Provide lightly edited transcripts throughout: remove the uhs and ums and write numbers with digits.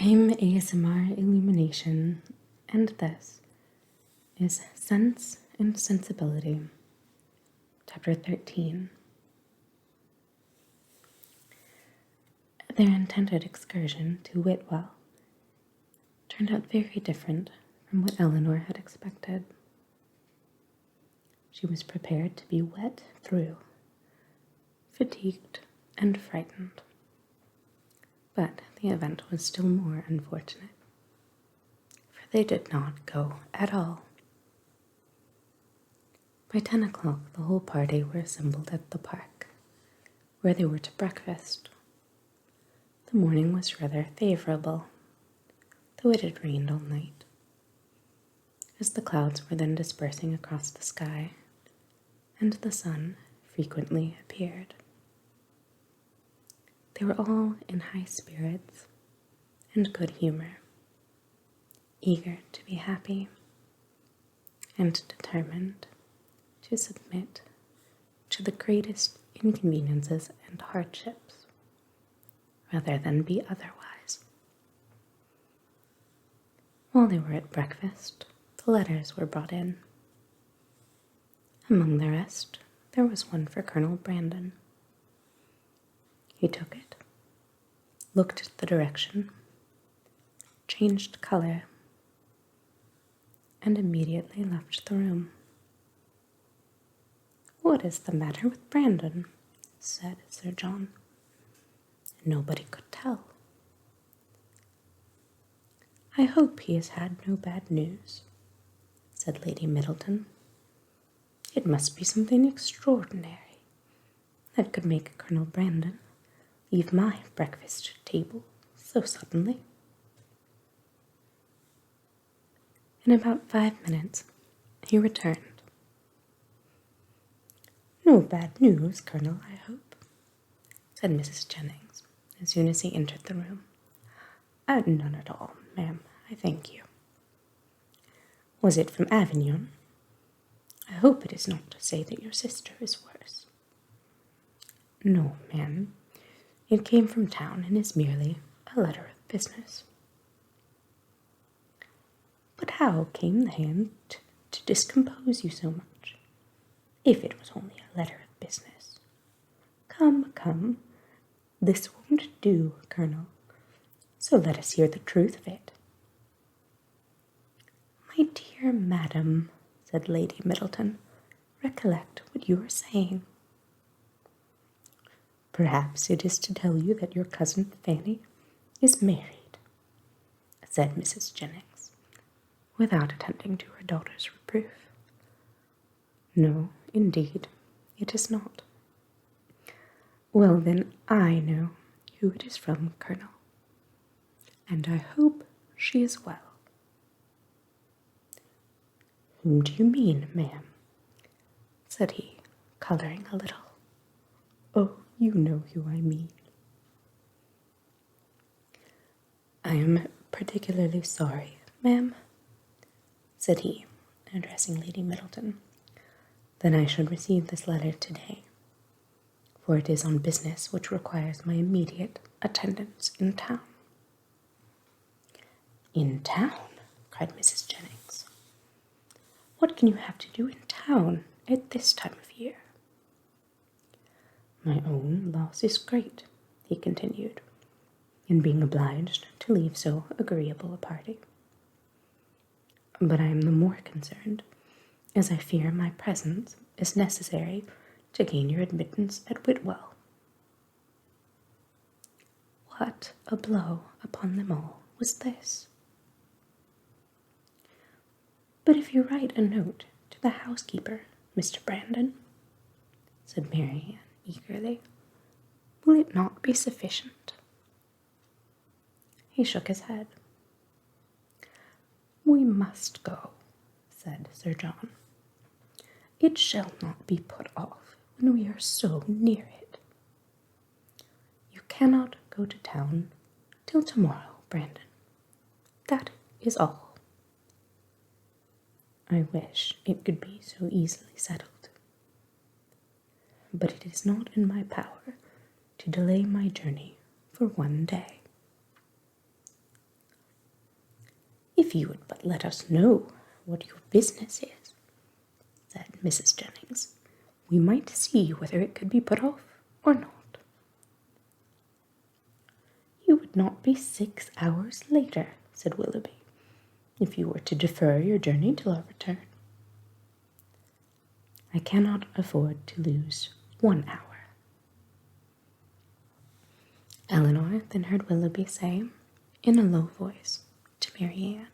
I'm ASMR Illumination, and this is Sense and Sensibility, Chapter 13. Their intended excursion to Whitwell turned out very different from what Eleanor had expected. She was prepared to be wet through, fatigued and frightened. But the event was still more unfortunate, for they did not go at all. By 10 o'clock, the whole party were assembled at the park, where they were to breakfast. The morning was rather favorable, though it had rained all night. As the clouds were then dispersing across the sky, and the sun frequently appeared. They were all in high spirits and good humor, eager to be happy and determined to submit to the greatest inconveniences and hardships rather than be otherwise. While they were at breakfast, the letters were brought in. Among the rest, there was one for Colonel Brandon. He took it, looked at the direction, changed color, and immediately left the room. "What is the matter with Brandon?" said Sir John. Nobody could tell. "I hope he has had no bad news," said Lady Middleton. "It must be something extraordinary that could make Colonel Brandon leave my breakfast table so suddenly." In about 5 minutes, he returned. "No bad news, Colonel, I hope," said Mrs. Jennings, as soon as he entered the room. "None at all, ma'am, I thank you." "Was it from Avignon? I hope it is not to say that your sister is worse." "No, ma'am. It came from town and is merely a letter of business." "But how came the hand to discompose you so much, if it was only a letter of business? Come, this won't do, Colonel, so let us hear the truth of it." "My dear madam," said Lady Middleton, "recollect what you are saying." "Perhaps it is to tell you that your cousin Fanny is married," said Mrs. Jennings, without attending to her daughter's reproof. "No, indeed, it is not." "Well, then, I know who it is from, Colonel, and I hope she is well." "Whom do you mean, ma'am?" said he, coloring a little. "Oh, you know who I mean." "I am particularly sorry, ma'am," said he, addressing Lady Middleton, "that I should receive this letter today, for it is on business which requires my immediate attendance in town." "In town?" cried Mrs. Jennings. "What can you have to do in town at this time of year?" "My own loss is great," he continued, "in being obliged to leave so agreeable a party. But I am the more concerned, as I fear my presence is necessary to gain your admittance at Whitwell." What a blow upon them all was this! "But if you write a note to the housekeeper, Mr. Brandon," said Marianne eagerly, "will it not be sufficient?" He shook his head. "We must go," said Sir John. "It shall not be put off when we are so near it. You cannot go to town till tomorrow, Brandon. That is all." "I wish it could be so easily settled. But it is not in my power to delay my journey for one day." If you would but let us know what your business is, said Mrs. Jennings, we might see whether it could be put off or not. You would not be 6 hours later, said Willoughby, if you were to defer your journey till our return. I cannot afford to lose 1 hour. Elinor then heard Willoughby say, in a low voice, to Marianne,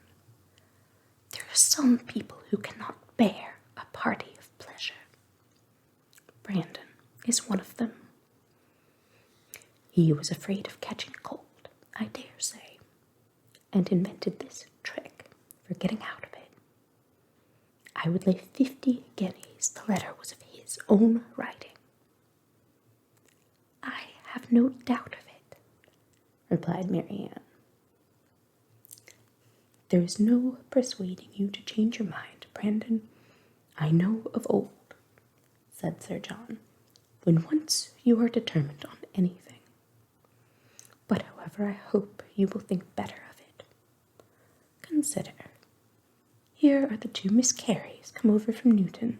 there are some people who cannot bear a party of pleasure. Brandon is one of them. He was afraid of catching cold, I dare say, and invented this trick for getting out of it. I would lay 50 guineas the letter was of his own writing. I have no doubt of it, replied Marianne. There is no persuading you to change your mind, Brandon. I know of old, said Sir John, when once you are determined on anything. But however, I hope you will think better of it. Consider. Here are the 2 Miss Careys come over from Newton.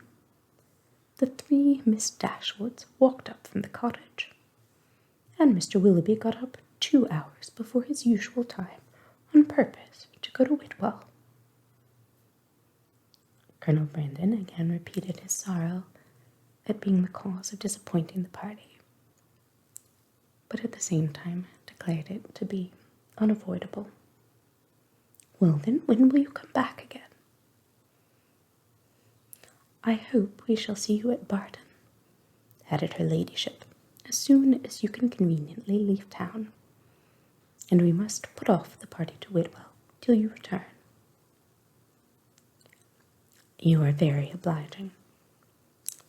The 3 Miss Dashwoods walked up from the cottage, and Mr. Willoughby got up 2 hours before his usual time on purpose to go to Whitwell. Colonel Brandon again repeated his sorrow at being the cause of disappointing the party, but at the same time declared it to be unavoidable. Well then, when will you come back again? I hope we shall see you at Barton, added her ladyship, as soon as you can conveniently leave town, and we must put off the party to Whitwell till you return. You are very obliging,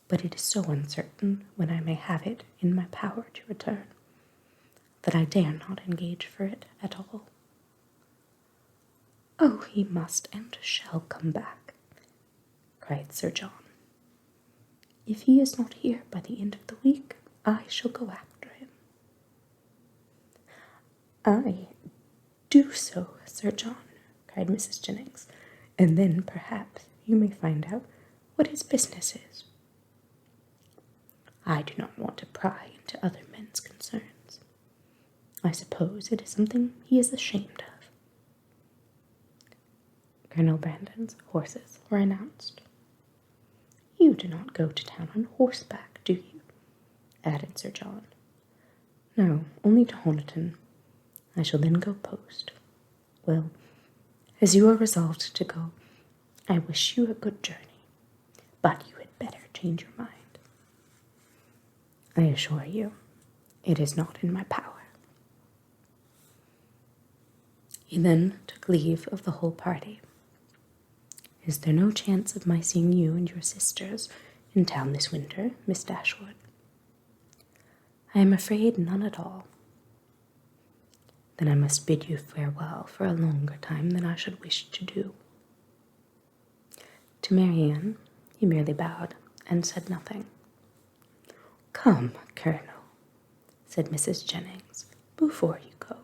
but it is so uncertain when I may have it in my power to return, that I dare not engage for it at all. Oh, he must and shall come back, cried Sir John. If he is not here by the end of the week, I shall go after him. Aye, do so, Sir John, cried Mrs. Jennings, and then perhaps you may find out what his business is. I do not want to pry into other men's concerns. I suppose it is something he is ashamed of. Colonel Brandon's horses were announced. You do not go to town on horseback, do you? Added Sir John. No, only to Honiton. I shall then go post. Well, as you are resolved to go, I wish you a good journey, but you had better change your mind. I assure you, it is not in my power. He then took leave of the whole party. Is there no chance of my seeing you and your sisters in town this winter, Miss Dashwood? I am afraid none at all. Then I must bid you farewell for a longer time than I should wish to do. To Marianne, he merely bowed and said nothing. Come, Colonel, said Mrs. Jennings, before you go,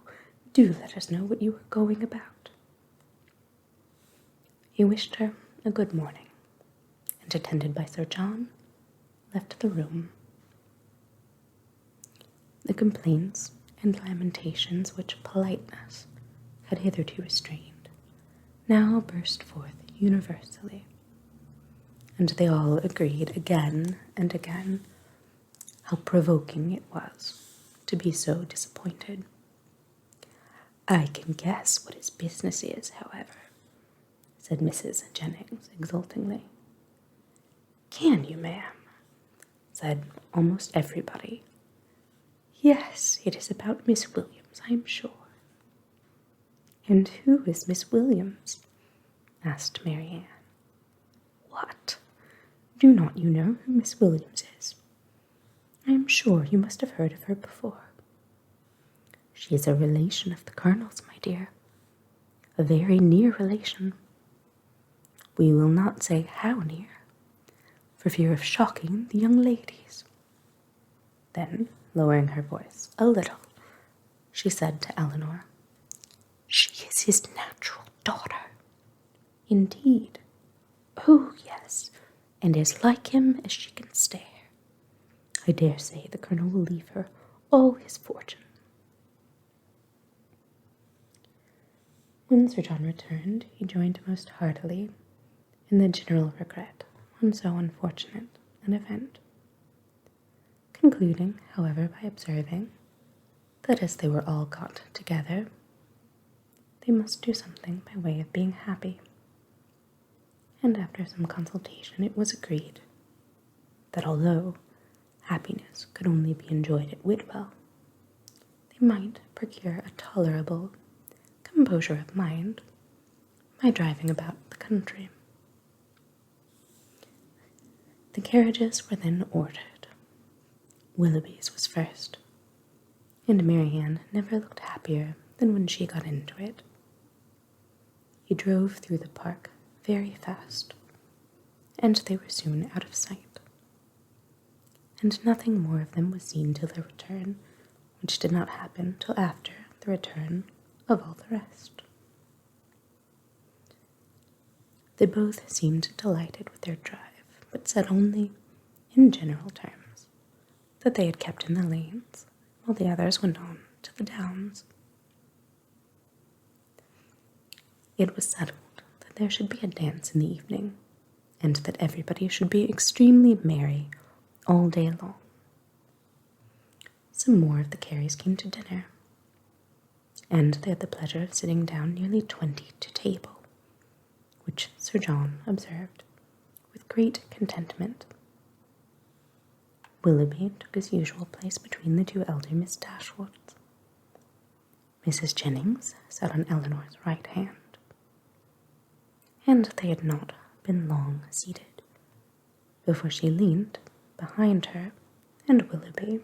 do let us know what you are going about. He wished her a good morning, and attended by Sir John, left the room. The complaints and lamentations which politeness had hitherto restrained now burst forth universally, and they all agreed again and again how provoking it was to be so disappointed. I can guess what his business is, however, said Mrs. Jennings exultingly. Can you, ma'am? Said almost everybody. Yes, it is about Miss Williams, I am sure. And who is Miss Williams? Asked Marianne. What? Do not you know who Miss Williams is? I am sure you must have heard of her before. She is a relation of the Colonel's, my dear. A very near relation. We will not say how near, for fear of shocking the young ladies. Then, lowering her voice a little, she said to Elinor, She is his natural daughter. Indeed. Oh, yes, and as like him as she can stare. I dare say the colonel will leave her all his fortune. When Sir John returned, he joined most heartily in the general regret on so unfortunate an event, concluding, however, by observing that as they were all got together, they must do something by way of being happy. And after some consultation it was agreed that although happiness could only be enjoyed at Whitwell, they might procure a tolerable composure of mind by driving about the country. The carriages were then ordered. Willoughby's was first, and Marianne never looked happier than when she got into it. He drove through the park very fast, and they were soon out of sight, and nothing more of them was seen till their return, which did not happen till after the return of all the rest. They both seemed delighted with their drive, but said only, in general terms, that they had kept in the lanes, while the others went on to the downs. It was settled that there should be a dance in the evening, and that everybody should be extremely merry all day long. Some more of the Careys came to dinner, and they had the pleasure of sitting down nearly 20 to table, which Sir John observed with great contentment. Willoughby took his usual place between the two elder Miss Dashwoods. Mrs. Jennings sat on Eleanor's right hand, and they had not been long seated before she leaned behind her and Willoughby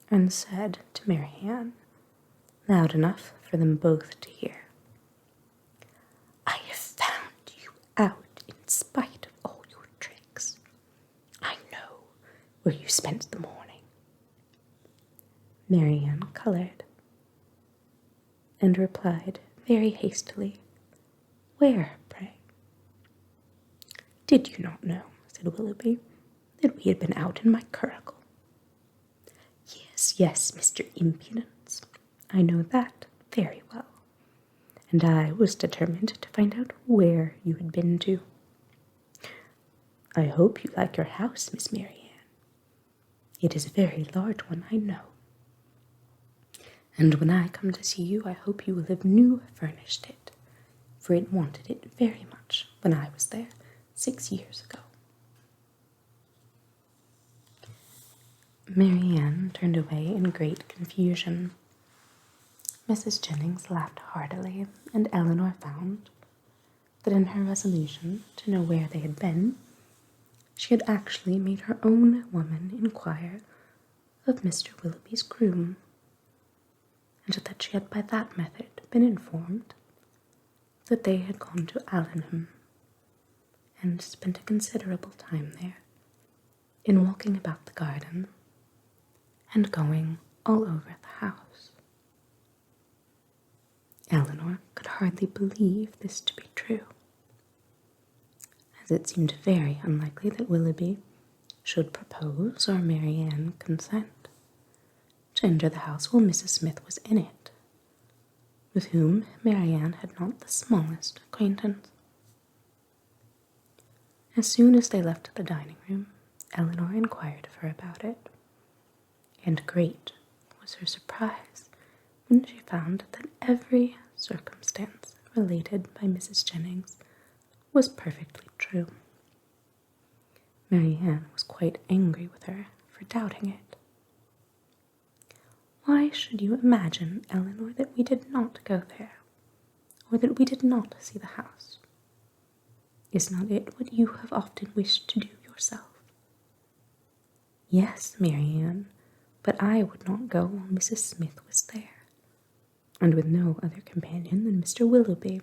and said to Marianne, loud enough for them both to hear, "I have found you out in spite of all your tricks. I know where you spent the morning." Marianne coloured and replied very hastily, "Where, pray?" "Did you not know," said Willoughby, "that we had been out in my curricle?" "Yes, yes, Mr. Impudence, I know that very well, and I was determined to find out where you had been to. I hope you like your house, Miss Marianne. It is a very large one, I know. And when I come to see you, I hope you will have new furnished it, for it wanted it very much when I was there 6 years ago." Marianne turned away in great confusion. Mrs. Jennings laughed heartily, and Eleanor found that in her resolution to know where they had been, she had actually made her own woman inquire of Mr. Willoughby's groom, and that she had by that method been informed that they had gone to Allenham, and spent a considerable time there in walking about the garden and going all over the house. Eleanor could hardly believe this to be true, as it seemed very unlikely that Willoughby should propose or Marianne consent to enter the house while Mrs. Smith was in it, with whom Marianne had not the smallest acquaintance. As soon as they left the dining-room, Eleanor inquired of her about it, and great was her surprise when she found that every circumstance related by Mrs. Jennings was perfectly true. Marianne was quite angry with her for doubting it. "Why should you imagine, Eleanor, that we did not go there, or that we did not see the house? Is not it what you have often wished to do yourself?" "Yes, Marianne, but I would not go while Mrs. Smith was there, and with no other companion than Mr. Willoughby.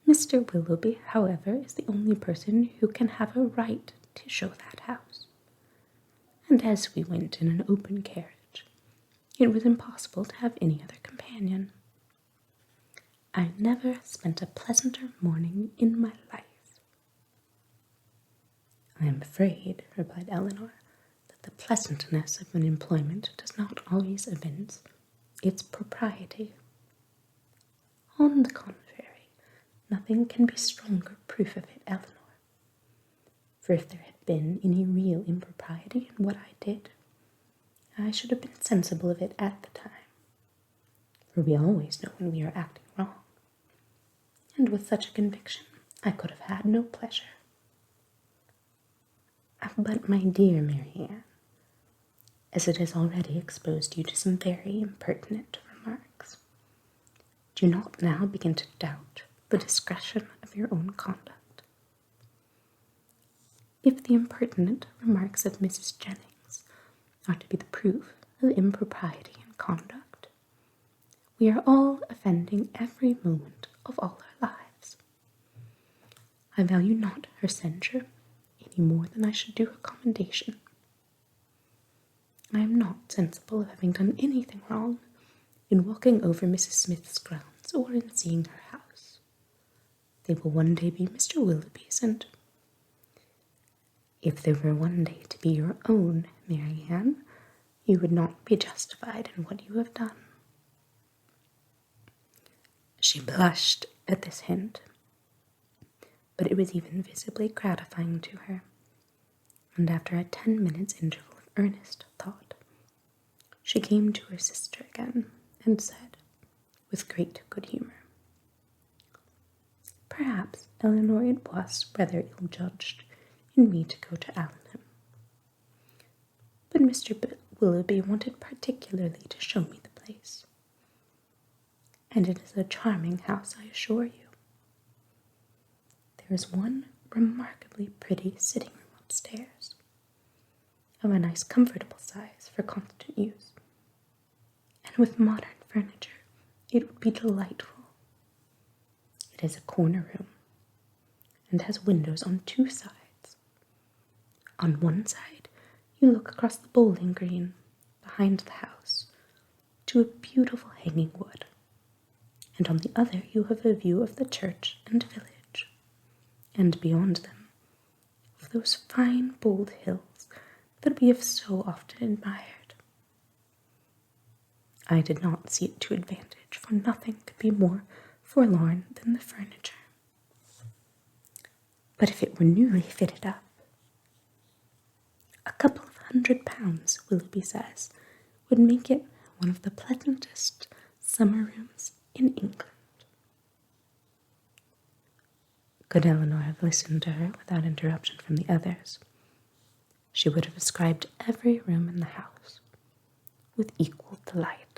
Mr. Willoughby, however, is the only person who can have a right to show that house, and as we went in an open carriage, it was impossible to have any other companion. I never spent a pleasanter morning in my life. I am afraid, replied Eleanor, that the pleasantness of an employment does not always evince its propriety. On the contrary, nothing can be stronger proof of it, Eleanor. For if there had been any real impropriety in what I did, I should have been sensible of it at the time. For we always know when we are acting wrong, and with such a conviction I could have had no pleasure. But, my dear Marianne, as it has already exposed you to some very impertinent remarks, do not now begin to doubt the discretion of your own conduct. If the impertinent remarks of Mrs. Jennings are to be the proof of impropriety in conduct, we are all offending every moment of all our lives. I value not her censure any more than I should do her commendation. I am not sensible of having done anything wrong in walking over Mrs. Smith's grounds or in seeing her house. They will one day be Mr. Willoughby's, and if they were one day to be your own, Marianne, you would not be justified in what you have done. She blushed at this hint, but it was even visibly gratifying to her, and after a 10 minutes' interval of earnest thought, she came to her sister again and said, with great good humour, "Perhaps, Eleanor, it was rather ill-judged in me to go to Allenham, but Mr. Willoughby wanted particularly to show me the place, and it is a charming house, I assure you. There is one remarkably pretty sitting room upstairs, of a nice comfortable size for constant use, and with modern furniture it would be delightful. It is a corner room, and has windows on 2 sides. On one side you look across the bowling green, behind the house, to a beautiful hanging wood, and on the other you have a view of the church and village, and beyond them, of those fine bold hills that we have so often admired. I did not see it to advantage, for nothing could be more forlorn than the furniture. But if it were newly fitted up, a couple of £100, Willoughby says, would make it one of the pleasantest summer rooms in England." Could Eleanor have listened to her without interruption from the others, she would have described every room in the house with equal delight.